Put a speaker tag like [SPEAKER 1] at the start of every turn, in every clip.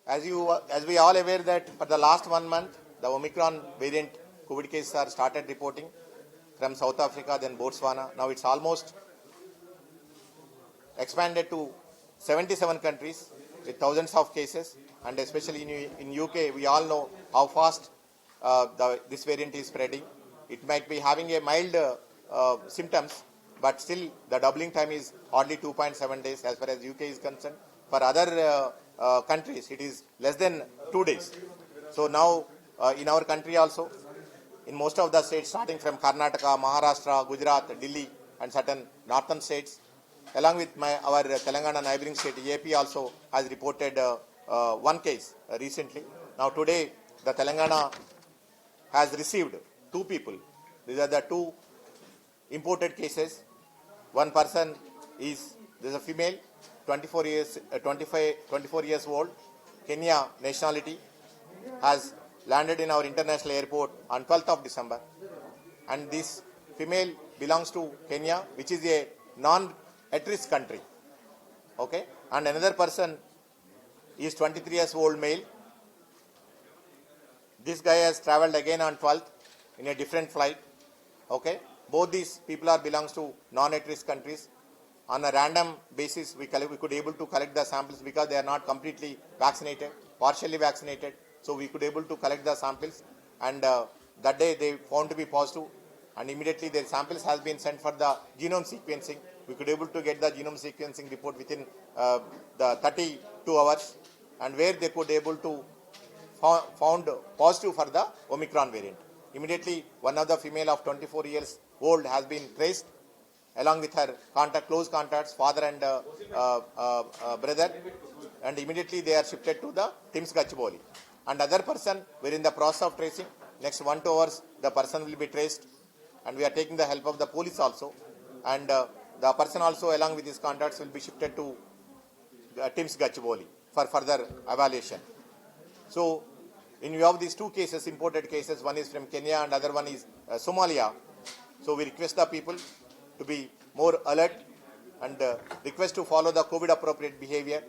[SPEAKER 1] As we all aware that for the last 1 month, the Omicron variant COVID cases are started reporting from South Africa, then Botswana. Now it's almost expanded to 77 countries with thousands of cases, and especially in UK, we all know how fast this variant is spreading. It might be having a mild symptoms, but still the doubling time is hardly 2.7 days as far as UK is concerned. For other countries, it is less than 2 days. So now in our country also, in most of the states starting from Karnataka, Maharashtra, Gujarat, Delhi and certain northern states, along with our Telangana neighboring state, AP also has reported one case recently. Now today, the Telangana has received 2 people. These are the 2 imported cases. One person is, there is a female, 24 years old, Kenya nationality, has landed in our international airport on 12th of December. And this female belongs to Kenya, which is a non-at-risk country. Okay? And another person is 23 years old male. This guy has traveled again on 12th in a different flight. Okay? Both these people belongs to non-at-risk countries. On a random basis, we could able to collect the samples because they are not completely vaccinated, partially vaccinated. So we could able to collect the samples, and that day they found to be positive, and immediately their samples has been sent for the genome sequencing. We could able to get the genome sequencing report within the 32 hours, and where they could able to found positive for the Omicron variant. Immediately, one of the female of 24 years old has been traced, along with her close contacts, father and brother, and immediately they are shifted to the TIMS Gachibowli. And other person, we are in the process of tracing. Next 1 to 2 hours, the person will be traced, and we are taking the help of the police also. And the person also, along with his contacts, will be shifted to TIMS Gachibowli for further evaluation. So, in view of these 2 cases, imported cases, one is from Kenya and other one is Somalia. So, we request the people to be more alert and request to follow the COVID appropriate behavior.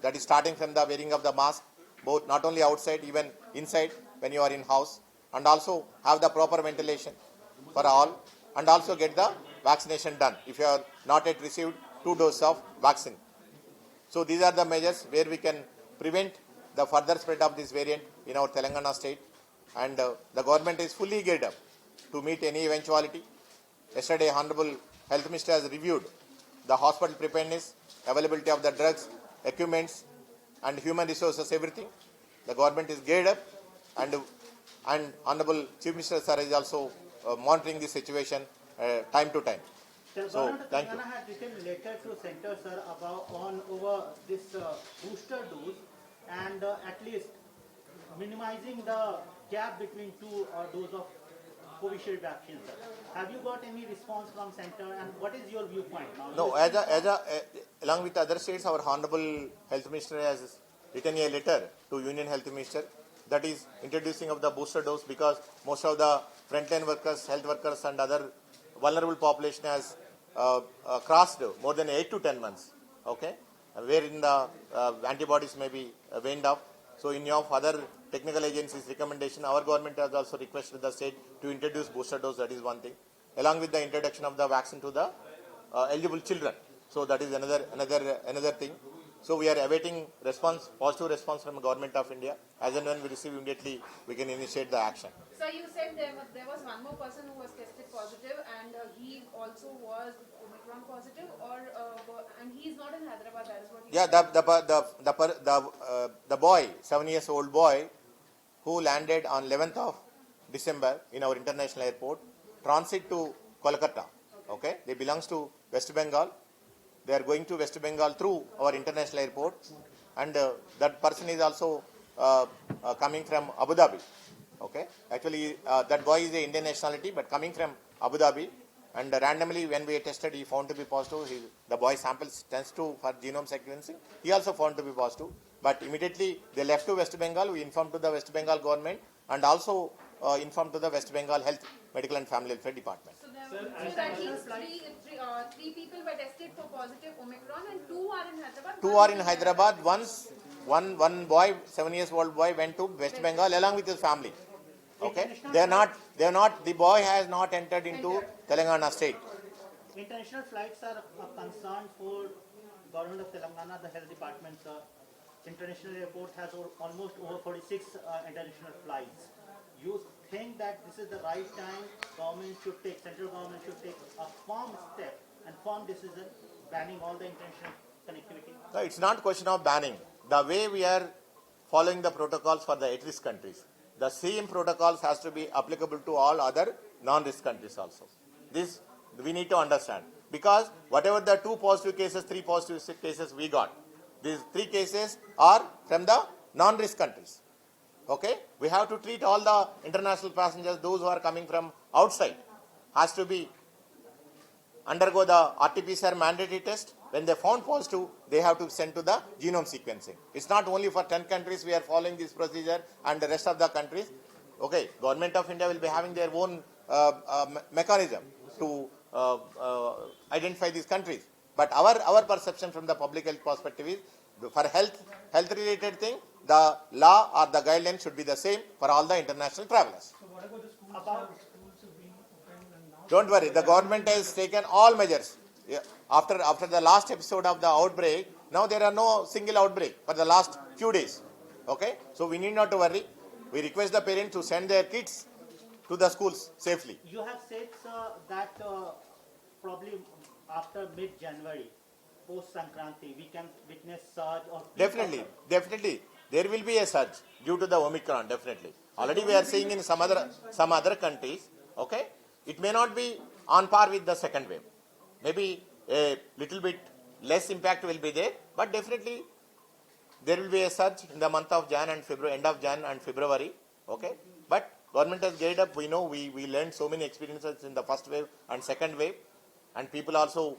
[SPEAKER 1] That is starting from the wearing of the mask, both not only outside, even inside when you are in house, and also have the proper ventilation for all, and also get the vaccination done if you are not yet received 2 doses of vaccine. So these are the measures where we can prevent the further spread of this variant in our Telangana state, and the government is fully geared up to meet any eventuality. Yesterday, Honorable Health Minister has reviewed the hospital preparedness, availability of the drugs, equipments, and human resources, everything. The government is geared up, and Honorable Chief Minister Sir is also monitoring the situation time to time. So, thank you.
[SPEAKER 2] Telangana had written a letter to Center, sir, over this booster dose, and at least minimizing the gap between 2 doses of Covishield vaccine, sir. Have you got any response from Center, and what is your viewpoint now?
[SPEAKER 1] No, along with other states, our Honorable Health Minister has written a letter to Union Health Minister that is introducing of the booster dose, because most of the frontline workers, health workers and other vulnerable population has crossed more than 8 to 10 months, okay, wherein the antibodies may be waned off. So in view of other technical agencies' recommendation, our government has also requested the state to introduce booster dose. That is one thing, along with the introduction of the vaccine to the eligible children. So that is another thing. So we are awaiting positive response from the Government of India. As and when we receive, immediately we can initiate the action.
[SPEAKER 3] So you said there was one more person who was tested positive, and he also was Omicron positive, and he is not in Hyderabad. That is what you
[SPEAKER 1] said. The boy, 7 years old boy, who landed on 11th of December in our international airport, transit to Kolkata. Okay, they belongs to West Bengal. They are going to West Bengal through our international airport, and that person is also coming from Abu Dhabi. Okay, actually that boy is a Indian nationality, but coming from Abu Dhabi, and randomly when we tested, he found to be positive. The boy samples tends to for genome sequencing. He also found to be positive, but immediately they left to West Bengal. We informed to the West Bengal government and also informed to the West Bengal Health, Medical and Family Welfare Department.
[SPEAKER 3] So at least three people were tested for positive Omicron, and 2 are in Hyderabad.
[SPEAKER 1] 2 are in Hyderabad. one boy, 7 years old boy, went to West Bengal along with his family. Okay, they are not. The boy has not entered into Telangana state.
[SPEAKER 2] International flights are a concern for government of Telangana, the health department. International airport has almost over 46 international flights. You think that this is the right time central government should take a firm step and firm decision banning all the international connectivity?
[SPEAKER 1] No, it's not question of banning. The way we are following the protocols for the at-risk countries, the same protocols has to be applicable to all other non-risk countries also. This we need to understand, because whatever the 2 positive cases, 3 positive cases we got, these 3 cases are from the non-risk countries. Okay, we have to treat all the international passengers, those who are coming from outside, has to be undergo the RT-PCR mandatory test. When they found positive, they have to send to the genome sequencing. It's not only for 10 countries we are following this procedure and the rest of the countries. Okay, Government of India will be having their own mechanism to identify these countries. But our perception from the public health perspective is, for health related thing, the law or the guidelines should be the same for all the international travelers.
[SPEAKER 4] So what about the schools? Schools have been open and now.
[SPEAKER 1] Don't worry, the government has taken all measures. Yeah. After the last episode of the outbreak, now there are no single outbreak for the last few days. Okay, so we need not to worry. We request the parents to send their kids to the schools safely.
[SPEAKER 2] You have said, sir, that probably after mid-January, post-Sankranti, we can witness surge of...
[SPEAKER 1] Definitely. There will be a surge due to the Omicron, definitely. Already we are seeing in some other countries, okay? It may not be on par with the second wave. Maybe a little bit less impact will be there, but definitely there will be a surge in the month of Jan and February, end of Jan and February, okay? But government has geared up. We know we learned so many experiences in the first wave and second wave, and people also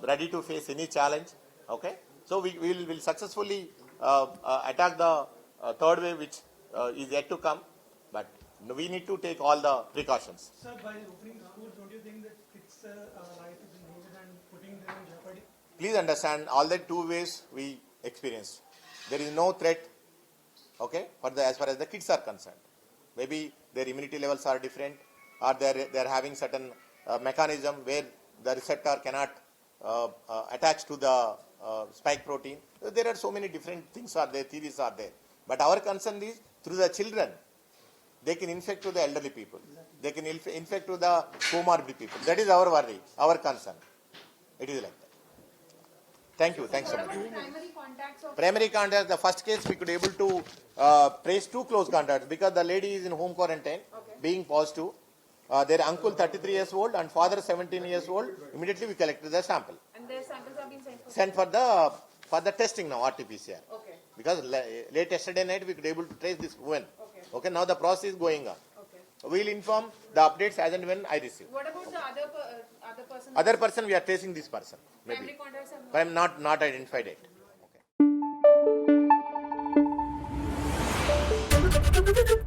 [SPEAKER 1] ready to face any challenge, okay? So we will successfully attack the third wave, which is yet to come, but we need to take all the precautions.
[SPEAKER 4] Sir, by opening the schools, don't you think that kids' life is in danger and putting them in jeopardy?
[SPEAKER 1] Please understand, all the 2 waves we experienced, there is no threat, okay, as far as the kids are concerned. Maybe their immunity levels are different, or they are having certain mechanism where the receptor cannot attach to the spike protein. There are so many different things are there, theories are there. But our concern is, through the children, they can infect to the elderly people. They can infect to the comorbid people. That is our worry, our concern. It is like that. Thank you. Thanks so much.
[SPEAKER 3] What about the primary contacts of...
[SPEAKER 1] Primary contacts, the first case we could able to trace 2 close contacts, because the lady is in home quarantine, being positive. Their uncle 33 years old and father 17 years old. Immediately we collected the sample.
[SPEAKER 3] And their samples have been sent for...
[SPEAKER 1] Sent for the testing now, RT-PCR.
[SPEAKER 3] Okay.
[SPEAKER 1] Because late yesterday night we could able to trace this woman.
[SPEAKER 3] Okay.
[SPEAKER 1] Okay, now the process is going on.
[SPEAKER 3] Okay.
[SPEAKER 1] We will inform the updates as and when I receive.
[SPEAKER 3] What about the other person?
[SPEAKER 1] Other person, we are tracing this person.
[SPEAKER 3] Primary
[SPEAKER 1] Maybe.
[SPEAKER 3] contacts have
[SPEAKER 1] But I am not identified yet. Okay.